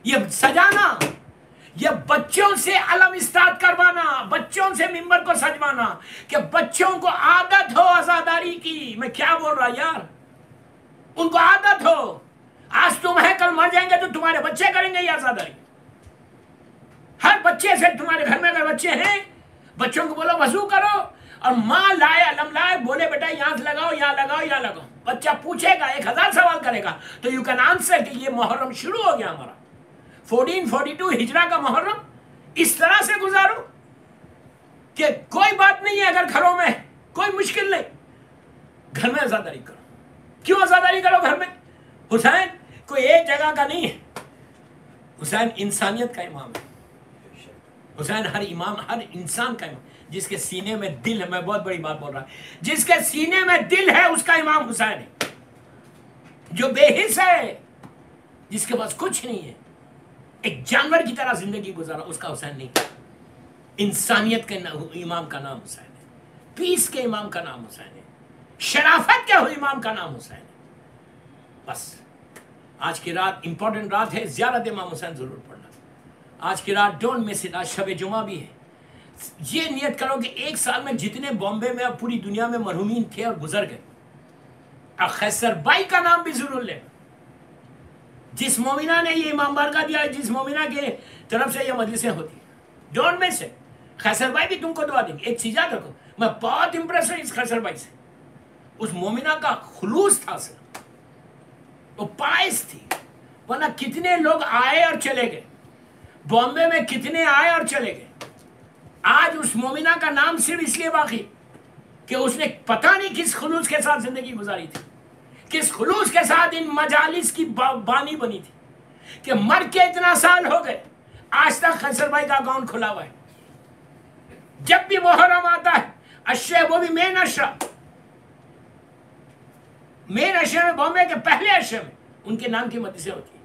یہ سجانا، یہ بچوں سے علم اسٹارٹ کروانا، بچوں سے ممبر کو سجوانا کہ بچوں کو عادت ہو عزاداری کی. میں کیا بول رہا یار، ان کو عادت ہو. آج تم ہے، کل مر جائیں گے تو تمہارے بچے کریں گے یہ عزاداری. ہر بچے سے، تمہارے گھر میں اگر بچے ہیں، بچوں کو بولو وضو کرو، اور ماں لائے علم لائے، بولے بیٹا یہاں سے لگاؤ، یہاں لگاؤ، یہاں لگاؤ. بچہ پوچھے گا، 1000 سوال کرے گا، تو یو کین آنسر کہ یہ محرم شروع ہو گیا ہمارا 1442 ہجرہ کا محرم. اس طرح سے گزارو کہ کوئی بات نہیں ہے. اگر گھروں میں کوئی مشکل نہیں، گھر میں عزاداری کرو. کیوں عزاداری کرو گھر میں؟ حسین کوئی ایک جگہ کا نہیں ہے، حسین انسانیت کا امام ہے. حسین ہر امام، ہر انسان کا امام. جس کے سینے میں دل ہے، میں بہت بڑی بات بول رہا ہوں، جس کے سینے میں دل ہے اس کا امام حسین ہے. جو بے حس ہے، جس کے پاس کچھ نہیں ہے، ایک جانور کی طرح زندگی گزارا، اس کا حسین نہیں. انسانیت کے امام کا نام حسین ہے، پیس کے امام کا نام حسین ہے، شرافت کے امام کا نام حسین ہے. بس آج کی رات امپورٹنٹ رات ہے، زیارت امام حسین ضرور پڑھنا. آج کی رات ڈونٹ مس اٹ. آج شب جمعہ بھی ہے. یہ نیت کرو کہ 1 سال میں جتنے بامبے میں اور پوری دنیا میں مرحومین تھے اور گزر گئے، اور خیسر بائی کا نام بھی ضرور لے. جس مومنہ نے یہ امام بارگاہ دیا ہے، جس مومنہ کے طرف سے یہ مجلسیں ہوتی، ڈونٹ مس اٹ. خیسر بھائی بھی تم کو دعا دیں گے. ایک چیز یاد رکھو، میں بہت امپریس ہوں اس خیسر بھائی سے. اس مومنہ کا خلوص تھا سر، وہ پائس تھی. ورنہ کتنے لوگ آئے اور چلے گئے، بامبے میں کتنے آئے اور چلے گئے. آج اس مومنہ کا نام صرف اس لیے باقی کہ اس نے پتہ نہیں کس خلوص کے ساتھ زندگی گزاری تھی، کس خلوص کے ساتھ ان مجالس کی بانی بنی تھی، کہ مر کے اتنا سال ہو گئے، آج تک خیسر بھائی کا اکاؤنٹ کھلا ہوا ہے. جب بھی محرم آتا ہے، اشرے، وہ بھی مین اشرا، مین اشرے میں، بامبے کے پہلے اشرے میں ان کے نام کی مجلسیں ہوتی ہیں.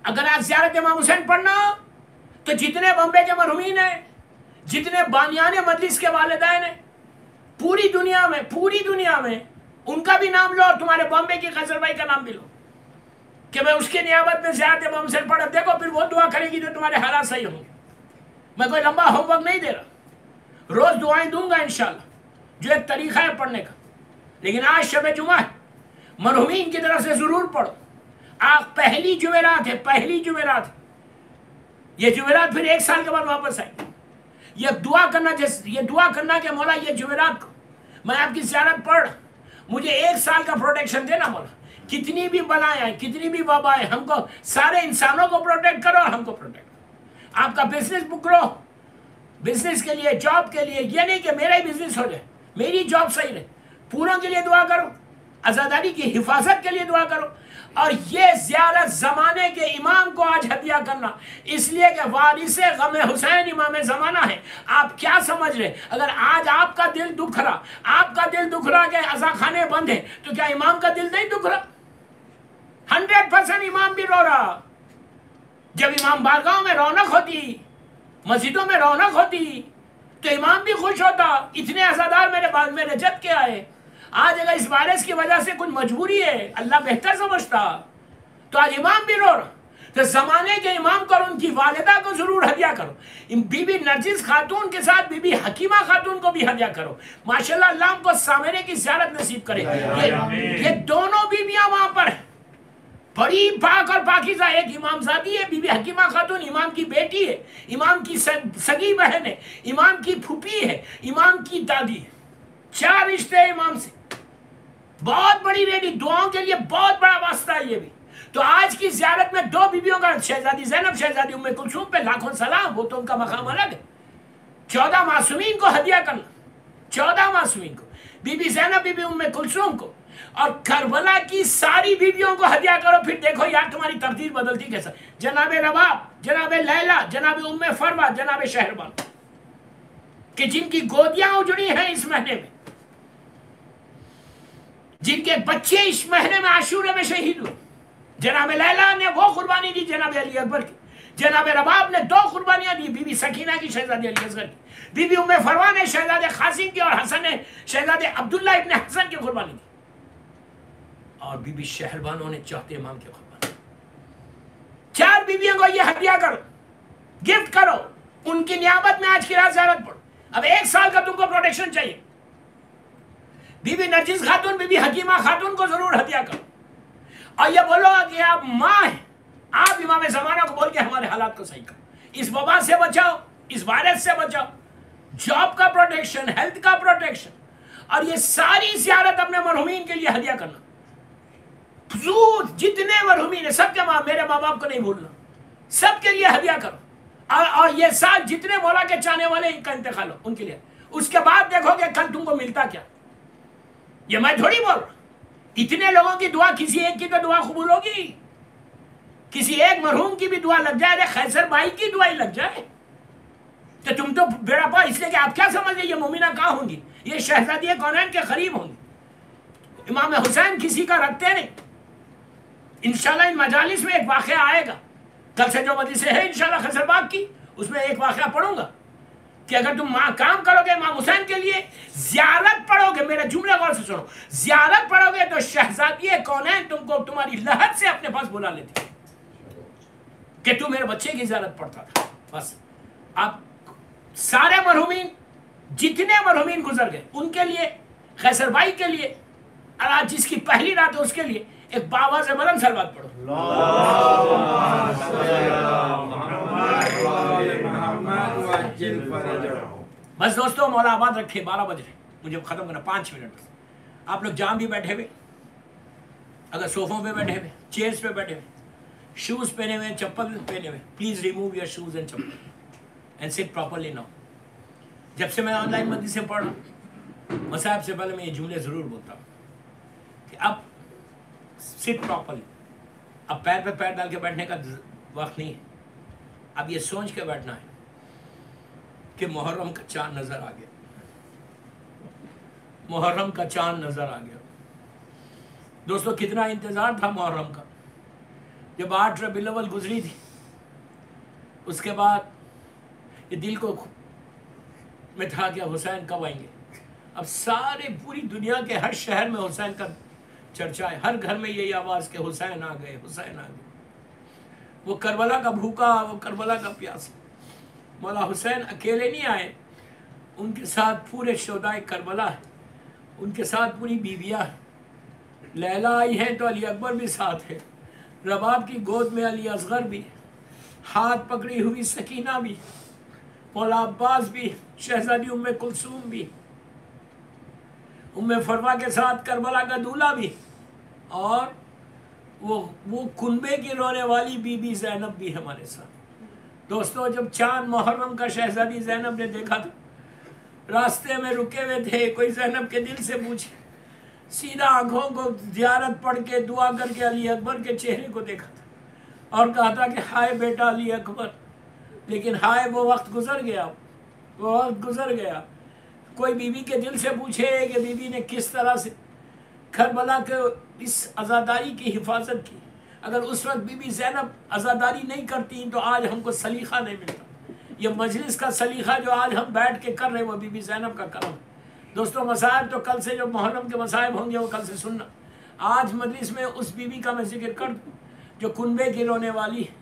اگر آج زیارت امام حسین پڑھنا ہو تو جتنے بامبے کے مرحومین ہیں، جتنے بانیان مجلس کے والدین ہیں، پوری دنیا میں ان کا بھی نام لو، اور تمہارے بامبے کی خیسر بھائی کا نام بھی لو. کہ میں اس کی نیابت میں زیارت امام حسین پڑھا، دیکھو پھر وہ دعا کرے گی تو تمہارے حالات صحیح ہوں گے. میں کوئی لمبا ہوم ورک نہیں دے رہا، روز دعائیں دوں گا انشاءاللہ، جو ایک طریقہ ہے پڑھنے کا. لیکن آج شب جمعہ ہے، مرحومین کی طرف سے ضرور پڑھو. آج پہلی جمعرات ہے، پہلی جمعرات ہے. یہ جمعرات پھر 1 سال کے بعد واپس آئیں. یہ دعا کرنا کہ مولا یہ جمعرات کو میں آپ کی زیارت پڑھ، مجھے 1 سال کا پروٹیکشن دینا مولا. کتنی بھی بلائیں آئیں، کتنی بھی وبائیں، ہم کو سارے انسانوں کو پروٹیکٹ کرو اور ہم کو پروٹیکٹ کرو. آپ کا بزنس بک کرو، بزنس کے لیے، جاب کے لیے. یہ نہیں کہ میرا ہی بزنس ہو جائے، میری جاب صحیح رہے. پوروں کے لیے دعا کرو، عزاداری کی حفاظت کے لیے دعا کرو. اور یہ زیارت زمانے کے امام کو آج ہدیہ کرنا، اس لیے کہ وارث غم حسین امام زمانہ ہے. آپ کیا سمجھ رہے؟ اگر آج آپ کا دل دکھ رہا کہ عزاخانے بند ہیں، تو کیا امام کا دل نہیں دکھ رہا؟ 100% امام بھی رو رہا. جب امام بارگاہوں میں رونق ہوتی، مسجدوں میں رونق ہوتی، تو امام بھی خوش ہوتا. اتنے عزادار میرے بعد میں رجب کے آئے. آج اگر اس وائرس کی وجہ سے کچھ مجبوری ہے، اللہ بہتر سمجھتا، تو آج امام بھی رو رہا. تو زمانے کے امام کو اور ان کی والدہ کو ضرور ہدیہ کرو. بی بی نرجس خاتون کے ساتھ بی بی حکیمہ خاتون کو بھی ہدیہ کرو. ماشاءاللہ اللہ ہم کو سامنے کی زیارت نصیب کرے. یہ دونوں بیویاں وہاں پر ہیں، بڑی پاک اور پاکیزہ. ایک امام زادی ہے بی بی حکیمہ خاتون، امام کی بیٹی ہے، امام کی سگی بہن ہے، امام کی پھوپھی ہے، امام کی دادی ہے. 4 رشتے امام سے. بہت بڑی لیڈی، دعاؤں کے لیے بہت بڑا واسطہ ہے یہ بھی. تو آج کی زیارت میں 2 بیویوں کا، شہزادی زینب، شہزادی ام کلثوم پہ لاکھوں سلام، وہ تو ان کا مقام الگ ہے. 14 معصومین کو ہدیہ کرنا، 14 معصومین کو، بی بی زینب، بی بی ام کلثوم کو، اور کربلا کی ساری بیویوں کو ہدیہ کرو. پھر دیکھو یار تمہاری تقدیر بدلتی کیسا. جناب رباب، جناب لیلا، جناب ام فروا، جناب شہربان، کہ جن کی گودیاں اجڑی ہیں اس مہینے میں، جن کے بچے اس مہینے میں عاشورے میں شہید ہوئے. جناب لیلا نے وہ قربانی دی جناب علی اکبر کی. جناب رباب نے 2 قربانیاں دی، بی بی سکینہ کی، شہزادی علی اصغر کی. بی بی ام فروا نے شہزادے قاسم کی، اور حسن نے شہزادے عبداللہ ابن حسن کی قربانی دی. اور بی بی شہربانوں نے چوتھے امام کی قربانی. 4 بیویوں کو یہ ہدیہ کرو، گفٹ کرو. ان کی نیابت میں آج کی رات زیارت پڑھو. اب 1 سال کا تم کو پروٹیکشن چاہیے. بی بی نرجس خاتون، بی بی حکیمہ خاتون کو ضرور ہدیہ کرو. اور یہ بولو کہ آپ ماں ہیں، آپ امام زمانہ کو بول کے ہمارے حالات کو صحیح کرو. اس وبا سے بچاؤ، اس وائرس سے بچاؤ. جاب کا پروٹیکشن، ہیلتھ کا پروٹیکشن، اور یہ ساری زیارت اپنے مرحومین کے لیے ہدیہ کرنا. جتنے مرحومین ہیں سب کے ماں، میرے ماں باپ کو نہیں بھولنا، سب کے لیے ہدیہ کرو. اور یہ سال جتنے مولا کے چاہنے والے ان کا انتقال ہو ان کے لیے. اس کے بعد دیکھو گے کل تم کو ملتا کیا. یہ میں تھوڑی بول رہا، اتنے لوگوں کی دعا، کسی ایک کی تو دعا قبول ہوگی، کسی ایک مرحوم کی بھی دعا لگ جائے، خیسر بھائی کی دعا ہی لگ جائے تو تم تو بیڑا پا. اس لیے کہ آپ کیا سمجھ رہے یہ مومنہ کہاں ہوں گی؟ یہ شہزادی کونین کے قریب ہوں گی. امام حسین کسی کا رکھتے نہیں. انشاءاللہ ان مجالس میں ایک واقعہ آئے گا. کل سے جو مجلسیں ہے انشاءاللہ خیسر باغ کی، اس میں ایک واقعہ پڑھوں گا کہ اگر تم کام کرو گے امام حسین کے لیے، زیارت پڑھو گے، میرا جملہ غور سے سنو، زیارت پڑھو گے تو شہزادی کونین تم کو تمہاری لحد سے اپنے پاس بلا لیتی کہ تو میرے بچے کی زیارت پڑھتا تھا. بس آپ سارے مرحومین، جتنے مرحومین گزر گئے ان کے لیے، خیسر بھائی کے لیے، اور آج جس کی پہلی رات ہے اس کے لیے ایک باواز بلند صلوات پڑھو. بس دوستو مولا آباد رکھے. 12 بج رہے، مجھے ختم کرنا 5 منٹ بس. آپ لوگ جہاں بھی بیٹھے ہوئے، اگر صوفوں پہ بیٹھے ہوئے، چیئرز پہ بیٹھے ہوئے، شوز پہنے ہوئے، چپل پہنے ہوئے، please remove your shoes and چپل اینڈ سٹ پراپرلی ناؤ. جب سے میں آن لائن مدی سے پڑھ رہا ہوں، مصاحب سے پہلے میں یہ جملے ضرور بولتا ہوں کہ اب سٹ پراپرلی. اب پیر پہ پیر ڈال کے بیٹھنے کا وقت نہیں ہے. اب یہ سوچ کے بیٹھنا ہے کہ محرم کا چاند نظر آ گیا، محرم کا چاند نظر آ گیا. دوستو کتنا انتظار تھا محرم کا. جب 8 ربیع الاول گزری تھی، اس کے بعد یہ دل کو میں تھا کہ حسین کب آئیں گے. اب سارے پوری دنیا کے ہر شہر میں حسین کا چرچا ہے، ہر گھر میں یہی آواز کہ حسین آ گئے، حسین آ گئے۔ وہ کربلا کا بھوکا، وہ کربلا کا پیاسا۔ مولا حسین اکیلے نہیں آئے، ان کے ساتھ پورے شہدائے کربلا ہے، ان کے ساتھ پوری بیویاں ہیں۔ لیلا آئی ہیں تو علی اکبر بھی ساتھ ہے، رباب کی گود میں علی اصغر بھی، ہاتھ پکڑی ہوئی سکینہ بھی، مولا عباس بھی، شہزادی ام کلثوم بھی، ام فروا کے ساتھ کربلا کا دولہا بھی، اور وہ کنبے کی رونے والی بی بی زینب بھی ہمارے ساتھ۔ دوستو جب چاند محرم کا شہزادی زینب نے دیکھا تھا، راستے میں رکے ہوئے تھے، کوئی زینب کے دل سے پوچھے، سیدھا آنکھوں کو زیارت پڑھ کے دعا کر کے علی اکبر کے چہرے کو دیکھا تھا اور کہا تھا کہ ہائے بیٹا علی اکبر، لیکن ہائے وہ وقت گزر گیا، وہ وقت گزر گیا۔ کوئی بی بی کے دل سے پوچھے کہ بی بی نے کس طرح سے کربلا کے اس عزاداری کی حفاظت کی، اگر اس وقت بی بی زینب عزاداری نہیں کرتی تو آج ہم کو سلیقہ نہیں ملتا۔ یہ مجلس کا سلیقہ جو آج ہم بیٹھ کے کر رہے ہیں وہ بی بی زینب کا کرم ہے۔ دوستو مصائب تو کل سے جو محرم کے مصائب ہوں گے وہ کل سے سننا۔ آج مجلس میں اس بی بی کا میں ذکر کر دوں جو کنبے کی رونے والی ہے۔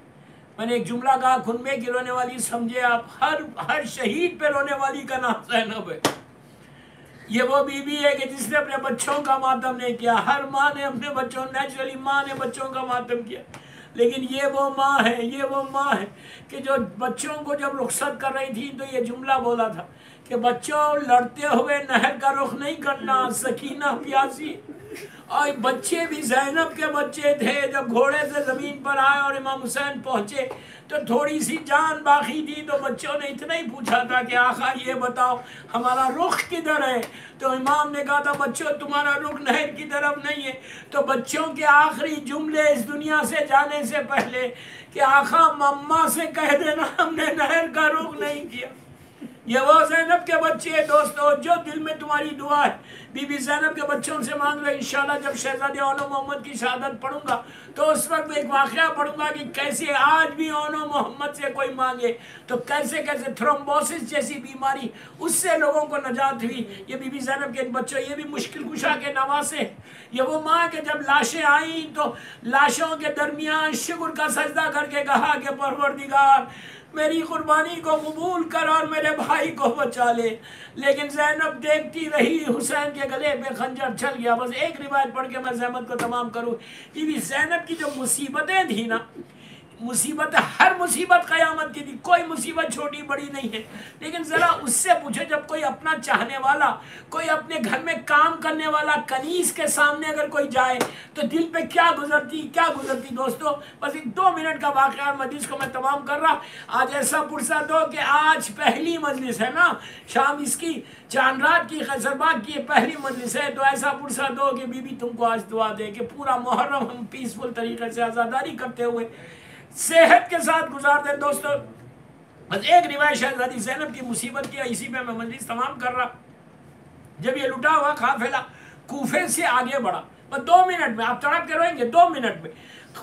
میں نے ایک جملہ کہا، کنبے کی رونے والی، سمجھے آپ ہر شہید پہ رونے والی کا نام زینب ہے۔ یہ وہ بی بی ہے کہ جس نے اپنے بچوں کا ماتم نہیں کیا۔ ہر ماں نے اپنے بچوں، نیچرلی ماں نے بچوں کا ماتم کیا، لیکن یہ وہ ماں ہے، یہ وہ ماں ہے کہ جو بچوں کو جب رخصت کر رہی تھی تو یہ جملہ بولا تھا کہ بچوں لڑتے ہوئے نہر کا رخ نہیں کرنا، سکینہ پیاسی۔ اور بچے بھی زینب کے بچے تھے، جب گھوڑے سے زمین پر آئے اور امام حسین پہنچے تو تھوڑی سی جان باقی تھی، تو بچوں نے اتنا ہی پوچھا تھا کہ آقا یہ بتاؤ ہمارا رخ کدھر ہے؟ تو امام نے کہا تھا بچوں تمہارا رخ نہر کی طرف نہیں ہے۔ تو بچوں کے آخری جملے اس دنیا سے جانے سے پہلے کہ آقا مما سے کہہ دینا ہم نے نہر کا رخ نہیں کیا۔ یہ وہ زینب کے بچے ہیں دوستو، جو دل میں تمہاری دعا ہے بی بی زینب کے بچوں سے مانگ لو۔ انشاءاللہ جب شہزادی اونو محمد کی شہادت پڑھوں گا تو اس وقت ایک واقعہ پڑھوں گا کہ کیسے آج بھی اونو محمد سے کوئی مانگے تو کیسے کیسے تھرومبوسس جیسی بیماری اس سے لوگوں کو نجات ہوئی۔ یہ بی بی زینب کے بچوں، یہ بھی مشکل کشا کے نواسے۔ یہ وہ ماں کہ جب لاشیں آئیں تو لاشوں کے درمیان شکر کا سجدہ کر کے کہا کہ پروردگار میری قربانی کو قبول کر اور میرے بھائی کو بچا لے۔ لیکن زینب دیکھتی رہی، حسین کے گلے پہ خنجر چل گیا۔ بس ایک روایت پڑھ کے میں زحمت کو تمام کروں۔ بی بی زینب کی جو مصیبتیں تھیں نا، مصیبت، ہر مصیبت قیامت کی تھی، کوئی مصیبت چھوٹی بڑی نہیں ہے۔ لیکن ذرا اس سے پوچھے جب کوئی اپنا چاہنے والا، کوئی اپنے گھر میں کام کرنے والا کنیز کے سامنے اگر کوئی جائے تو دل پہ کیا گزرتی، کیا گزرتی۔ دوستو بس ایک 2 منٹ کا واقعہ مجلس کو میں تمام کر رہا۔ آج ایسا فرصت ہو کہ آج پہلی مجلس ہے نا، شام اس کی چاند رات کی خزرباغ کی پہلی مجلس ہے، تو ایسا فرصت ہو کہ بی بی تم کو آج دعا دے کہ پورا محرم ہم پیسفل طریقے سے عزاداری کرتے ہوئے صحت کے ساتھ گزار دیں۔ دوستو بس ایک روایت شہزادی زینب کی مصیبت کی، اسی پہ میں مجلس تمام کر رہا۔ جب یہ لٹا ہوا قافلہ کوفے سے آگے بڑھا، بس 2 منٹ میں آپ تڑپ کے روئیں گے، 2 منٹ میں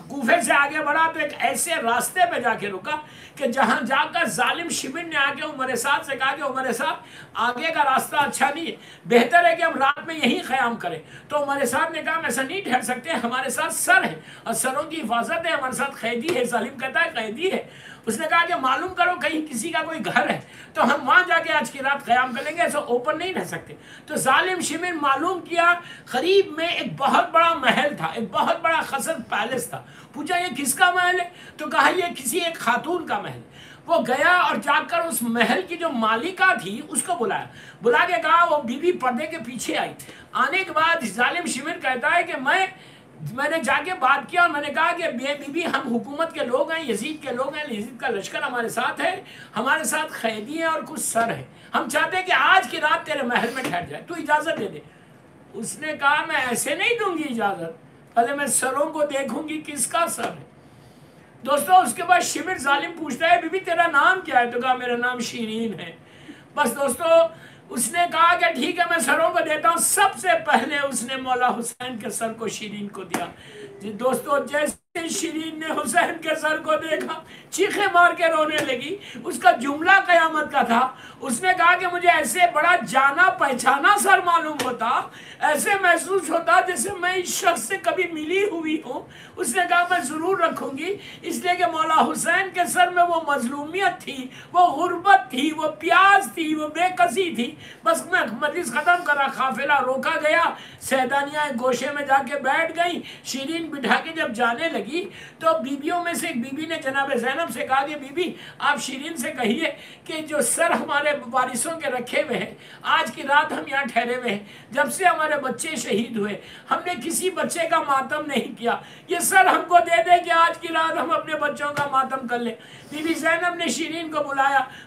کوفے سے آگے بڑھا تو ایک ایسے راستے پہ جا کے رکا کہ جہاں جا کر ظالم شمر نے آ کے عمر سعد سے کہا کہ عمر سعد آگے کا راستہ اچھا نہیں ہے، بہتر ہے کہ ہم رات میں یہیں قیام کریں۔ تو عمر سعد نے کہا ہم ایسا نہیں ٹھہر سکتے، ہمارے ساتھ سر ہے اور سروں کی حفاظت ہے، ہمارے ساتھ قیدی ہے۔ ظالم کہتا ہے قیدی ہے؟ اس نے کہا کہ معلوم کرو کہیں کسی کا کوئی گھر ہے تو ہم وہاں جا کے آج کی رات قیام کر لیں گے، ایسا اوپن نہیں رہ سکتے۔ تو ظالم شمر معلوم کیا، قریب میں ایک بہت بڑا محل تھا، ایک بہت بڑا قصر پیلس تھا۔ پوچھا یہ کس کا محل ہے؟ تو کہا یہ کسی ایک خاتون کا محل۔ وہ گیا اور جا کر اس محل کی جو مالکہ تھی اس کو بلایا، بلا کے کہا، وہ بی بی پردے کے پیچھے آئی۔ آنے کے بعد ظالم شمر کہتا ہے کہ میں نے جا کے بات کیا اور میں نے کہا کہ بی بی ہم حکومت کے لوگ ہیں، یزید کے لوگ ہیں، یزید کا لشکر ہمارے ساتھ ہے، ہمارے ساتھ قیدی ہیں اور کچھ سر ہیں، ہم چاہتے ہیں کہ آج کی رات تیرے محل میں ٹھہر جائے، تو اجازت دے دے۔ اس نے کہا میں ایسے نہیں دوں گی اجازت، پہلے میں سروں کو دیکھوں گی کس کا سر ہے۔ دوستو اس کے بعد شمر ظالم پوچھتا ہے بی بی تیرا نام کیا ہے؟ تو کہا میرا نام شیرین ہے۔ بس دوستو اس نے کہا کہ ٹھیک ہے میں سروں کو دیتا ہوں۔ سب سے پہلے اس نے مولا حسین کے سر کو شیرین کو دیا۔ دوستو جیسے شیرین نے حسین کے سر کو دیکھا، چیخے مار کے رونے لگی. اس کا جملہ قیامت کا تھا. اس نے کہا کہ مجھے ایسے بڑا جانا پہچانا سر معلوم ہوتا، ایسے محسوس ہوتا جیسے میں اس شخص سے کبھی ملی ہوئی ہوں. اس نے کہا میں ضرور رکھوں گی، اس لیے کہ مولا حسین کے سر میں وہ مظلومیت تھی، وہ غربت تھی، وہ پیاس تھی، وہ بے کسی تھی. بس میں مجلس ختم کرا، قافلہ روکا گیا، سیدانیہ ایک گوشے میں جا کے بیٹھ گئی. شیرین بٹھا کے جب جانے لگی تو بیویوں میں سے ایک بیوی نے جناب زینب سے کہا کہ بی بی آپ شیرین سے کہیے کہ جو سر ہمارے وارثوں کے رکھے ہوئے ہیں، آج کی رات ہم یہاں ٹھہرے ہوئے ہیں، جب سے ہمارے بچے شہید ہوئے ہم نے کسی بچے کا ماتم نہیں کیا، یہ سر ہم کو دے دے کہ آج کی رات ہم اپنے بچوں کا ماتم کر لیں. بی بی زینب نے شیرین کو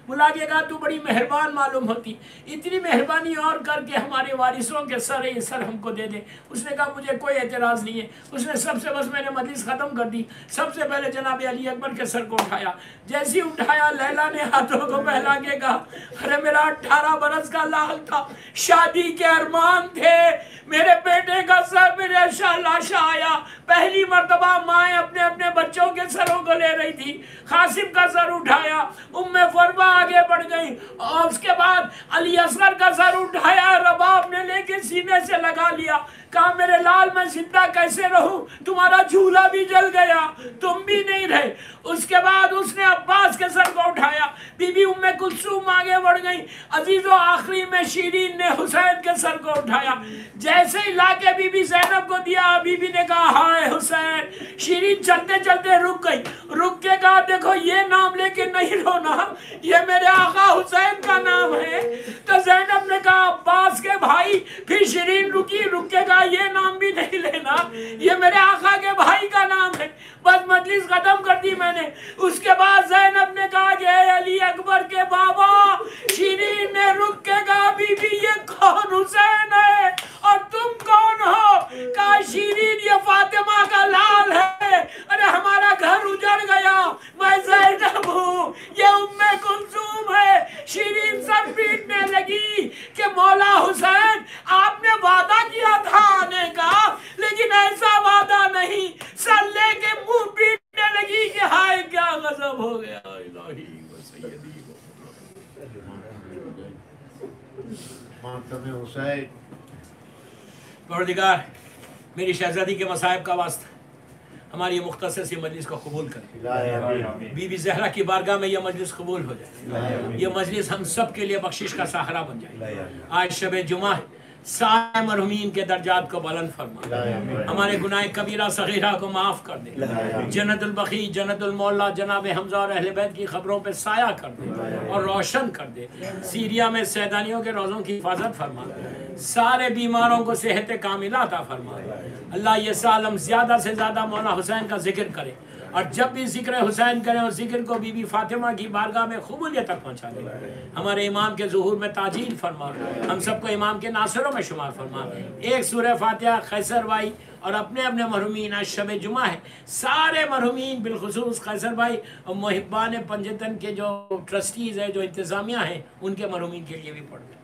بلا کے کہا تو بڑی مہربان معلوم ہوتی، اتنی مہربانی اور کر کے ہمارے وارثوں کے سر ہے، یہ سر ہم کو دے دے. اس نے کہا مجھے کوئی اعتراض نہیں ہے. اس نے سب سے بس میں نے مجلس ختم کر دی، سب سے پہلے جناب علی اکبر کے سر کو اٹھایا. جیسے اٹھایا لیلا نے ہاتھوں کو پہلا کے کہا ارے میرا 18 برس کا لال تھا، شادی کے ارمان تھے، میرے بیٹے کا سر میرے لاشا آیا. پہلی مرتبہ مائیں اپنے اپنے بچوں کے سروں کو لے رہی تھی. قاسم کا سر اٹھایا، ام فروا آگے بڑھ گئی، اور اس کے بعد علی اصغر کا سر اٹھایا، رباب نے لے کے سینے سے لگا لیا. کہا میرے لال میں زندہ کیسے رہوں، تمہارا جھولا بھی جل گیا، تم بھی نہیں رہے. اس کے بعد اس نے عباس کے سر کو اٹھایا. بی بی ام کلثوم آگے بڑھ گئی. عزیز و آخری میں شیرین نے حسین کے سر کو اٹھایا. جیسے ہی لا کے بی بی زینب کو دیا، بی بی نے کہا ہائے حسین. شیرین چلتے چلتے رک گئی، رک کے کہا دیکھو یہ نام لے کے نہیں رونا، یہ میرے آقا حسین کا نام ہے. تو زینب نے کہا عباس کے بھائی. پھر شیرین رکی، رک کے کہا یہ نام بھی نہیں لینا، یہ میرے آقا کے بھائی کا نام ہے. بس مجلس ختم کر دی میں نے. اس کے بعد زینب نے کہا کہ اے علی اکبر کے بابا. شیرین نے رک کے کہا بی بی یہ کون حسین ہے اور تم کون ہو؟ کہا شیرین یہ فاطمہ کا لال ہے. ارے ہمارا گھر اجڑ گیا، میں زینب ہوں، یہ ام کلثوم ہے. شیرین سر پیٹنے لگی کہ مولا حسین آپ نے وعدہ کیا تھا آنے کا، لیکن ایسا وعدہ نہیں. سر لے کے منہ پیٹنے لگی کہ ہائے کیا غضب ہو گیا. الہی و سیدی ماتم حسین. پروردگار میری شہزادی کے مصائب کا واسطہ ہماری مختصر سی مجلس کو قبول کرے. بی بی زہرا کی بارگاہ میں یہ مجلس قبول ہو جائے. یہ مجلس ہم سب کے لیے بخشش کا سہارا بن جائے. آج شب جمعہ ہے، سارے مرحومین کے درجات کو بلند فرما، ہمارے گناہ کبیرہ صغیرہ کو معاف کر دے. جنت البقیع، جنت المولا جناب حمزہ اور اہل بیت کی خبروں پہ سایہ کر دے اور روشن کر دے. سیریا میں سیدانیوں کے روزوں کی حفاظت فرما، سارے بیماروں کو صحت کاملہ عطا فرما. اللہ یہ سال ہم زیادہ سے زیادہ مولا حسین کا ذکر کرے، اور جب بھی ذکر حسین کریں اور ذکر کو بی بی فاطمہ کی بارگاہ میں قبولیت تک پہنچا دے. ہمارے امام کے ظہور میں تعجیل فرما، ہم سب کو امام کے ناصروں میں شمار فرما. ایک سورہ فاتحہ قیصر بھائی اور اپنے اپنے مرحومین، آج شب جمعہ ہے، سارے مرحومین بالخصوص قیصر بھائی اور محبان پنجتن کے جو ٹرسٹیز ہیں، جو انتظامیہ ہیں، ان کے مرحومین کے لیے بھی پڑھ دیں.